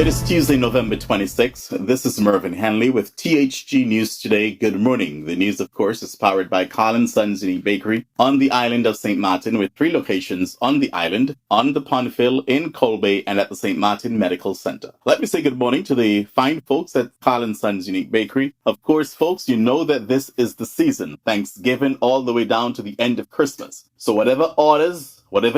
It is Tuesday, November 26th. This is Mervin Hanley with THG News Today. Good morning. The news, of course, is powered by Carl & Sons Unique Bakery on the island of St. Maarten, with 3 locations on the island, on the Pondfield, in Colbay, and at the St. Maarten Medical Center. Let me say good morning to the fine folks at Carl & Sons Unique Bakery. Of course, folks, you know that this is the season, Thanksgiving all the way down to the end of Christmas. So whatever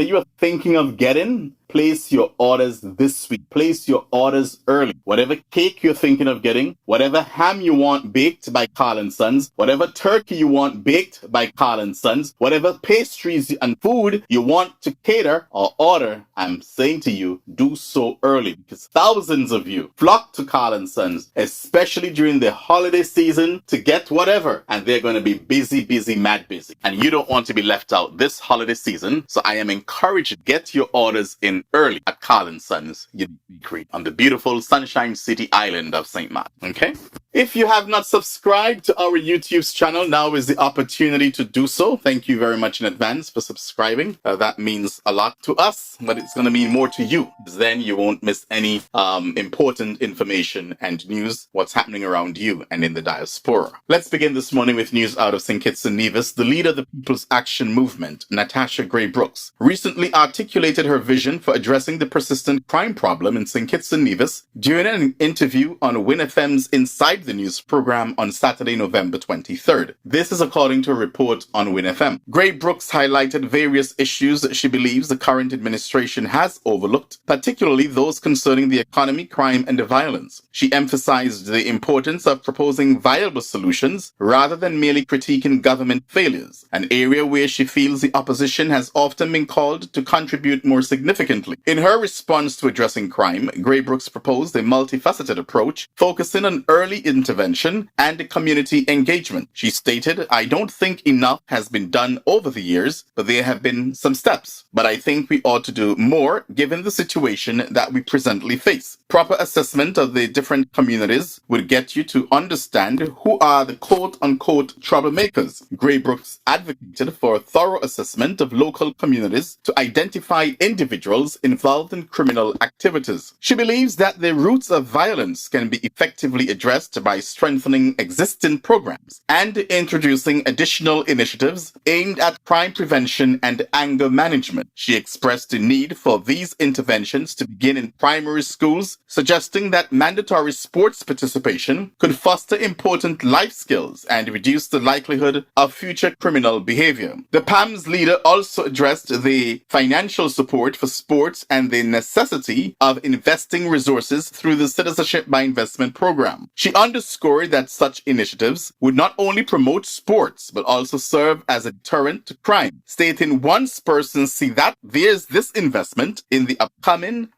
you are thinking of getting, place your orders this week. Place your orders early. Whatever cake you're thinking of getting, whatever ham you want baked by Carl & Sons, whatever turkey you want baked by Carl & Sons, whatever pastries and food you want to cater or order, I'm saying to you, do so early, because thousands of you flock to Carl & Sons, especially during the holiday season, to get whatever. And they're going to be busy, mad busy. And you don't want to be left out this holiday season. So I am encouraged to get your orders in early at Carl & Sons Unique Bakery on the beautiful Sunshine City island of St. Maarten. Okay? If you have not subscribed to our YouTube channel, now is the opportunity to do so. Thank you very much in advance for subscribing. That means a lot to us, but it's going to mean more to you. Then you won't miss any important information and news, what's happening around you and in the diaspora. Let's begin this morning with news out of St. Kitts and Nevis. The leader of the People's Action Movement, Natasha Grey-Brookes, recently articulated her vision for addressing the persistent crime problem in St. Kitts and Nevis during an interview on Win FM's Inside the News program on Saturday, November 23rd. This is according to a report on Win FM. Grey-Brookes highlighted various issues that she believes the current administration has overlooked, particularly those concerning the economy, crime, and violence. She emphasized the importance of proposing viable solutions rather than merely critiquing government failures, an area where she feels the opposition has often been called to contribute more significantly. In her response to addressing crime, Grey-Brookes proposed a multifaceted approach focusing on early intervention and community engagement. She stated, "I don't think enough has been done over the years, but there have been some steps. But I think we ought to do more given the situation that we presently face. Proper assessment of the different communities would get you to understand who are the quote-unquote troublemakers." Grey-Brookes advocated for a thorough assessment of local communities to identify individuals involved in criminal activities. She believes that the roots of violence can be effectively addressed by strengthening existing programs and introducing additional initiatives aimed at crime prevention and anger management. She expressed the need for these interventions to begin in primary schools, suggesting that mandatory sports participation could foster important life skills and reduce the likelihood of future criminal behavior. The PAM's leader also addressed the financial support for sports and the necessity of investing resources through the Citizenship by Investment program. She underscored that such initiatives would not only promote sports, but also serve as a deterrent to crime, stating, "Once persons see that there's this investment in the upbringing,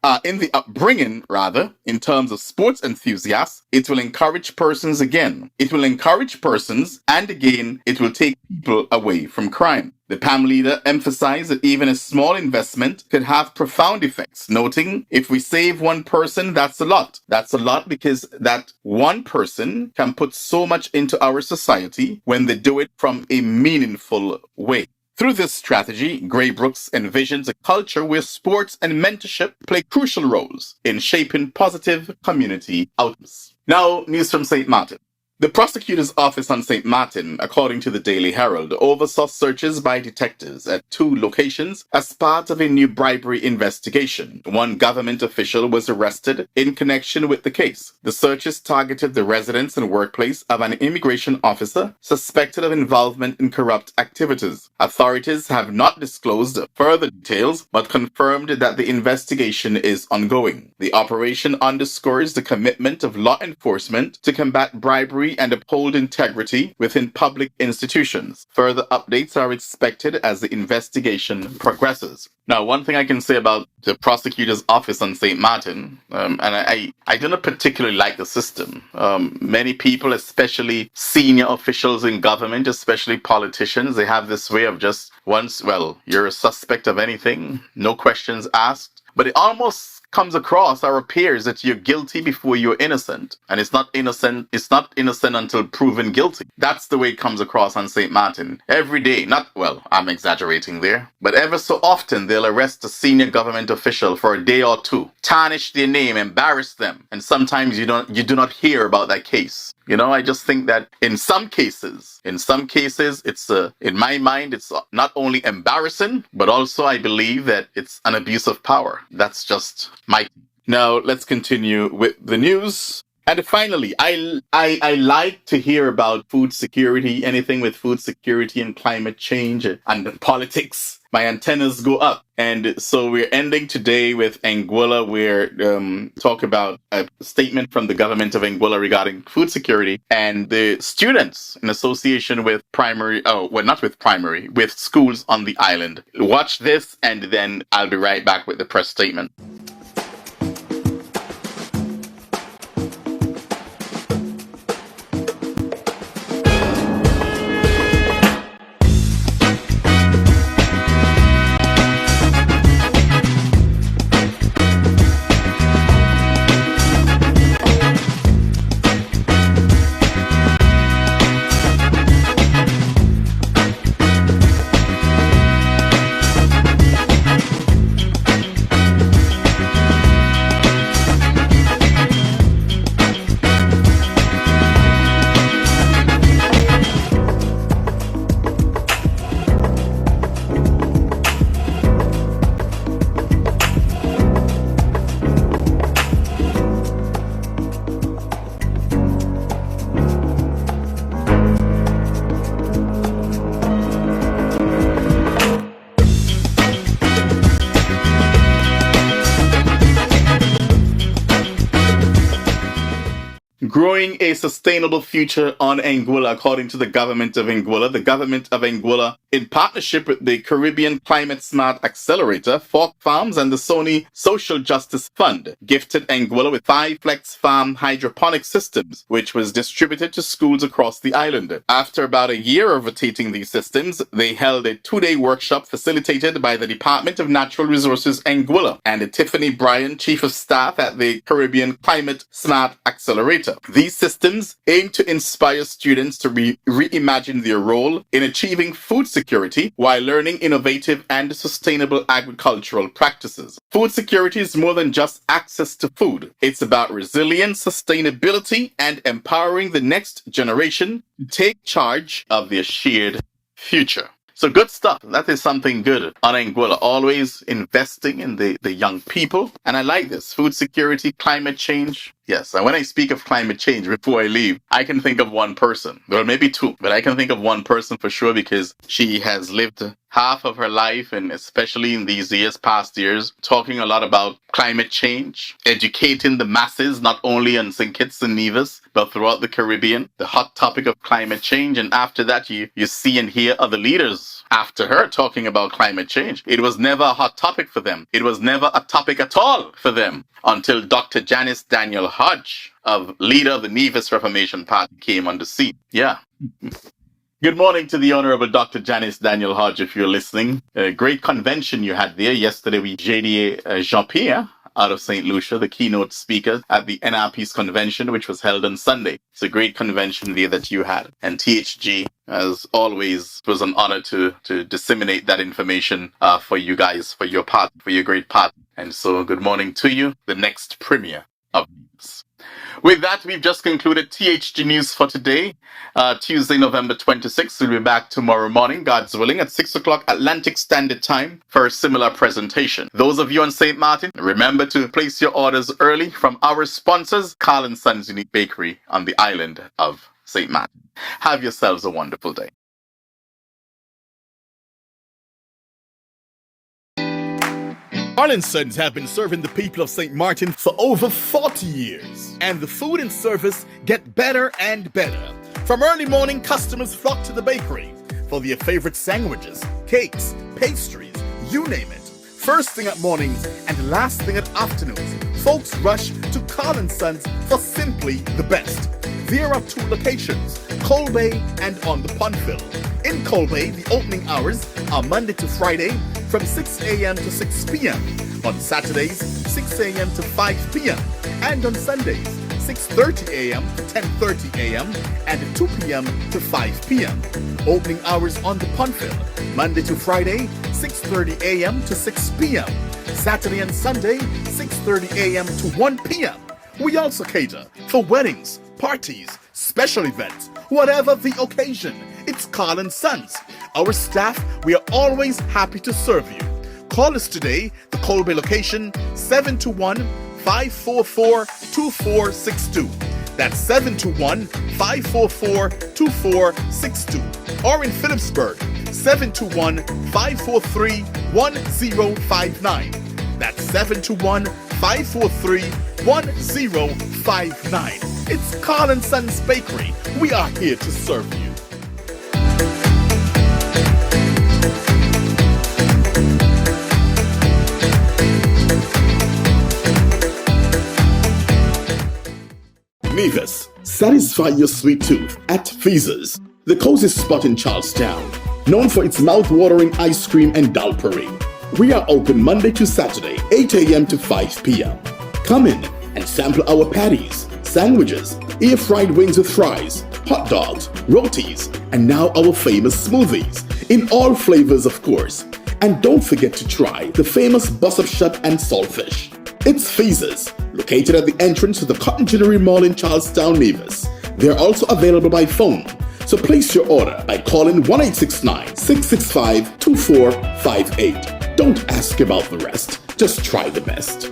in terms of sports enthusiasts, it will encourage persons again. It will encourage persons, and again, it will take people away from crime." The PAM leader emphasized that even a small investment could have profound effects, noting, "If we save one person, that's a lot. That's a lot because that one person can put so much into our society when they do it from a meaningful way." Through this strategy, Grey-Brookes envisions a culture where sports and mentorship play crucial roles in shaping positive community outcomes. Now, news from St. Maarten. The prosecutor's office on St. Maarten, according to the Daily Herald, oversaw searches by detectives at 2 locations as part of a new bribery investigation. One government official was arrested in connection with the case. The searches targeted the residence and workplace of an immigration officer suspected of involvement in corrupt activities. Authorities have not disclosed further details, but confirmed that the investigation is ongoing. The operation underscores the commitment of law enforcement to combat bribery and uphold integrity within public institutions. Further updates are expected as the investigation progresses. Now, one thing I can say about the prosecutor's office on St. Maarten, and I do not particularly like the system. Many people, especially senior officials in government, especially politicians, they have this way of just you're a suspect of anything, no questions asked. But it almost comes across or appears that you're guilty before you're innocent. And it's not innocent until proven guilty. That's the way it comes across on St. Maarten. Every day, I'm exaggerating there, but ever so often they'll arrest a senior government official for a day or two, tarnish their name, embarrass them, and sometimes you do not hear about that case. I just think that in some cases, it's in my mind, it's not only embarrassing, but also I believe that it's an abuse of power. That's just my. Now let's continue with the news. And finally, I like to hear about food security, anything with food security and climate change and politics. My antennas go up. And so we're ending today with Anguilla. We're talk about a statement from the government of Anguilla regarding food security and the students in association with with schools on the island. Watch this, and then I'll be right back with the press statement. Growing a sustainable future on Anguilla, according to the government of Anguilla. The government of Anguilla, in partnership with the Caribbean Climate Smart Accelerator, Fork Farms, and the Sony Social Justice Fund, gifted Anguilla with 5 Flex Farm hydroponic systems, which was distributed to schools across the island. After about a year of rotating these systems, they held a 2-day workshop facilitated by the Department of Natural Resources Anguilla and Tiffany Bryan, Chief of Staff at the Caribbean Climate Smart Accelerator. These systems aim to inspire students to reimagine their role in achieving food security while learning innovative and sustainable agricultural practices. Food security is more than just access to food. It's about resilience, sustainability, and empowering the next generation to take charge of their shared future. So good stuff. That is something good on Anguilla. Always investing in the young people. And I like this. Food security, climate change. Yes, and when I speak of climate change, before I leave, I can think of one person. Well, maybe two, but I can think of one person for sure because she has lived half of her life, and especially in these past years, talking a lot about climate change, educating the masses, not only on St. Kitts and Nevis, but throughout the Caribbean, the hot topic of climate change. And after that, you see and hear other leaders after her talking about climate change. It was never a hot topic for them. It was never a topic at all for them until Dr. Janice Daniel Hodge, leader of the Nevis Reformation Party, came on the scene. Yeah. Good morning to the Honorable Dr. Janice Daniel Hodge, if you're listening. A great convention you had there. Yesterday, we JDA Jean-Pierre out of St. Lucia, the keynote speaker at the NRP's convention, which was held on Sunday. It's a great convention there that you had. And THG, as always, it was an honor to disseminate that information for you guys, for your part, for your great part. And so good morning to you, the next premier of Nevis. With that, we've just concluded THG News for today, Tuesday, November 26th. We'll be back tomorrow morning, God's willing, at 6 o'clock Atlantic Standard Time for a similar presentation. Those of you on St. Maarten, remember to place your orders early from our sponsors, Carl & Sons Unique Bakery on the island of St. Maarten. Have yourselves a wonderful day. Carl & Sons have been serving the people of St. Maarten for over 40 years. And the food and service get better and better. From early morning, customers flock to the bakery for their favorite sandwiches, cakes, pastries, you name it. First thing at mornings and last thing at afternoons, folks rush to Carl & Sons for simply the best. There are 2 locations, Colbay and on the Pondville. In Colbay, the opening hours are Monday to Friday from 6 a.m. to 6 p.m. On Saturdays, 6 a.m. to 5 p.m. And on Sundays, 6:30 a.m. to 10:30 a.m. and 2 p.m. to 5 p.m. Opening hours on the Punfield, Monday to Friday, 6:30 a.m. to 6 p.m. Saturday and Sunday, 6:30 a.m. to 1 p.m. We also cater for weddings, parties, special events, whatever the occasion. It's Carl & Sons. Our staff, we are always happy to serve you. Call us today, the Colby location, 721-544-2462. That's 721-544-2462. Or in Phillipsburg, 721-543-1059. That's 721-543-1059. It's Carl & Sons Bakery. We are here to serve you. Nevis, satisfy your sweet tooth at Feaser's, the cozy spot in Charlestown, known for its mouth-watering ice cream and dal parade. We are open Monday to Saturday, 8 a.m. to 5 p.m. Come in and sample our patties, sandwiches, air-fried wings with fries, hot dogs, rotis, and now our famous smoothies, in all flavors of course. And don't forget to try the famous bus-up shut and saltfish. It's Feaser's, located at the entrance to the Cotton Jewelry Mall in Charlestown, Nevis. They are also available by phone, so place your order by calling 1-869-665-2458. Don't ask about the rest, just try the best.